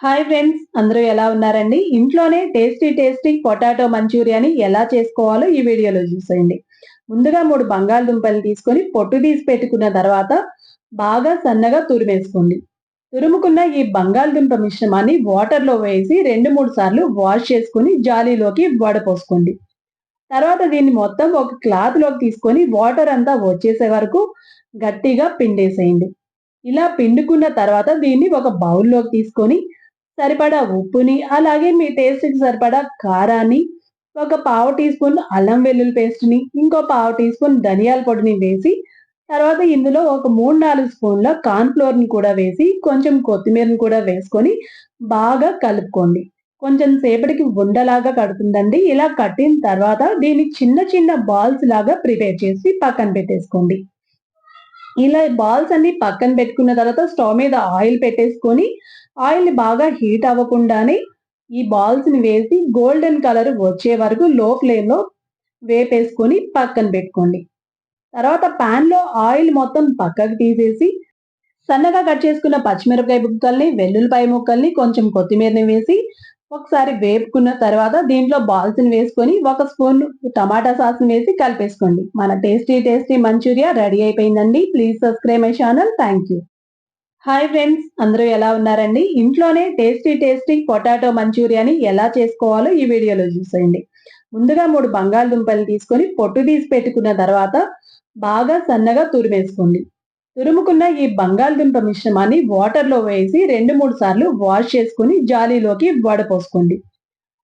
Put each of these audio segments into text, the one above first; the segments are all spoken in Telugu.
హాయ్ ఫ్రెండ్స్, అందరూ ఎలా ఉన్నారండి? ఇంట్లోనే టేస్టీ పొటాటో మంచూరియాని ఎలా చేసుకోవాలో ఈ వీడియోలో చూసేయండి. ముందుగా 3 బంగాళదుంపలు తీసుకొని పొట్టు తీసి పెట్టుకున్న తర్వాత బాగా సన్నగా తురిమేసుకోండి. తురుముకున్న ఈ బంగాళదుంప మిశ్రమాన్ని వాటర్‌లో వేసి 2, 3 సార్లు వాష్ చేసుకొని జాలీలోకి వడపోసుకోండి. తర్వాత దీన్ని మొత్తం ఒక క్లాత్‌లోకి తీసుకొని వాటర్ అంతా వచ్చేసే వరకు గట్టిగా పిండేసేయండి. ఇలా పిండుకున్న తర్వాత దీన్ని ఒక బౌల్‌లోకి తీసుకొని సరిపడా ఉప్పుని, అలాగే మీ టేస్ట్‌కి సరిపడా కారాన్ని, ఒక పావు టీ స్పూన్ అల్లం వెల్లుల్లి పేస్ట్‌ని, ఇంకో పావు టీ స్పూన్ ధనియాల పొడిని వేసి, తర్వాత ఇందులో ఒక 3, 4 స్పూన్ల కార్న్ ఫ్లోర్‌ని కూడా వేసి, కొంచెం కొత్తిమీరని కూడా వేసుకొని బాగా కలుపుకోండి. కొంచెం సేపటికి ఉండలాగా కడుతుందండి. ఇలా కట్టిన తర్వాత దీన్ని చిన్న చిన్న బాల్స్ లాగా ప్రిపేర్ చేసి పక్కన పెట్టేసుకోండి. ఇలా బాల్స్ అన్ని పక్కన పెట్టుకున్న తర్వాత స్టవ్ మీద ఆయిల్ పెట్టేసుకొని, ఆయిల్‌ని బాగా హీట్ అవ్వకుండానే ఈ బాల్స్‌ని వేసి గోల్డెన్ కలర్ వచ్చే వరకు లో ఫ్లేమ్‌లో వేపేసుకొని పక్కన పెట్టుకోండి. తర్వాత పాన్‌లో ఆయిల్ మొత్తం పక్కకు తీసేసి, సన్నగా కట్ చేసుకున్న పచ్చిమిరపకాయ ముక్కల్ని, వెల్లుల్లిపాయ ముక్కల్ని, కొంచెం కొత్తిమీరని వేసి ఒకసారి వేపుకున్న తర్వాత దీంట్లో బాల్స్‌ని వేసుకొని ఒక స్పూన్ టమాటా సాస్‌ని వేసి కలిపేసుకోండి. మన టేస్టీ మంచూరియా రెడీ అయిపోయిందండి. Please subscribe my channel. Thank you. Hi friends, అందరూ ఎలా ఉన్నారండి? ఇంట్లోనే టేస్టీ పొటాటో మంచూరియాని ఎలా చేసుకోవాలో ఈ వీడియోలో చూసేయండి. ముందుగా 3 బంగాళదుంపలు తీసుకొని పొట్టు తీసి పెట్టుకున్న తర్వాత బాగా సన్నగా తురిమేసుకోండి. తురుముకున్న ఈ బంగాళదుంప మిశ్రమాన్ని వాటర్‌లో వేసి 2, 3 సార్లు వాష్ చేసుకొని జాలీలోకి వడపోసుకోండి.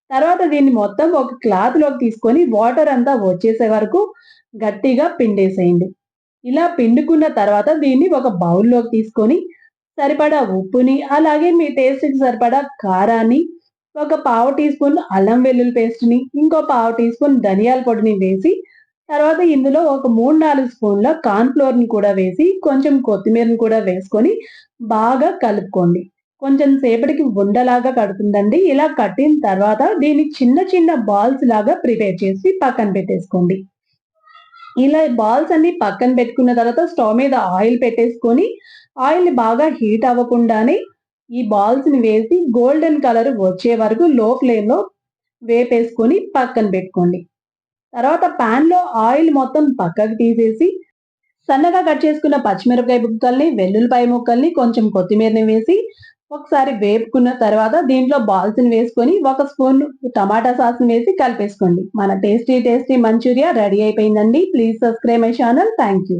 తర్వాత దీన్ని మొత్తం ఒక క్లాత్‌లోకి తీసుకొని వాటర్ అంతా వచ్చేసే వరకు గట్టిగా పిండేసేయండి. ఇలా పిండుకున్న తర్వాత దీన్ని ఒక బౌల్‌లోకి తీసుకొని సరిపడా ఉప్పుని, అలాగే మీ టేస్ట్‌కి సరిపడా కారాన్ని, ఒక పావు టీ స్పూన్ అల్లం వెల్లుల్లి పేస్ట్‌ని, ఇంకో పావు టీ స్పూన్ ధనియాల పొడిని వేసి, తర్వాత ఇందులో ఒక 3, 4 స్పూన్ల కార్న్ ఫ్లోర్‌ని కూడా వేసి, కొంచెం కొత్తిమీరని కూడా వేసుకొని బాగా కలుపుకోండి. కొంచెం సేపటికి ఉండలాగా కడుతుందండి. ఇలా కట్టిన తర్వాత దీన్ని చిన్న చిన్న బాల్స్ లాగా ప్రిపేర్ చేసి పక్కన పెట్టేసుకోండి. ఇలా బాల్స్ అన్ని పక్కన పెట్టుకున్న తర్వాత స్టవ్ మీద ఆయిల్ పెట్టేసుకొని, ఆయిల్‌ని బాగా హీట్ అవ్వకుండానే ఈ బాల్స్‌ని వేసి గోల్డెన్ కలర్ వచ్చే వరకు లో ఫ్లేమ్‌లో వేపేసుకొని పక్కన పెట్టుకోండి. తర్వాత పాన్‌లో ఆయిల్ మొత్తం పక్కకు తీసేసి, సన్నగా కట్ చేసుకున్న పచ్చిమిరపకాయ ముక్కల్ని, వెల్లుల్లిపాయ ముక్కల్ని, కొంచెం కొత్తిమీరని వేసి ఒకసారి వేపుకున్న తర్వాత దీంట్లో బాల్స్‌ని వేసుకొని ఒక స్పూన్ టమాటా సాస్‌ని వేసి కలిపేసుకోండి. మన టేస్టీ మంచూరియా రెడీ అయిపోయిందండి. Please subscribe my channel. Thank you.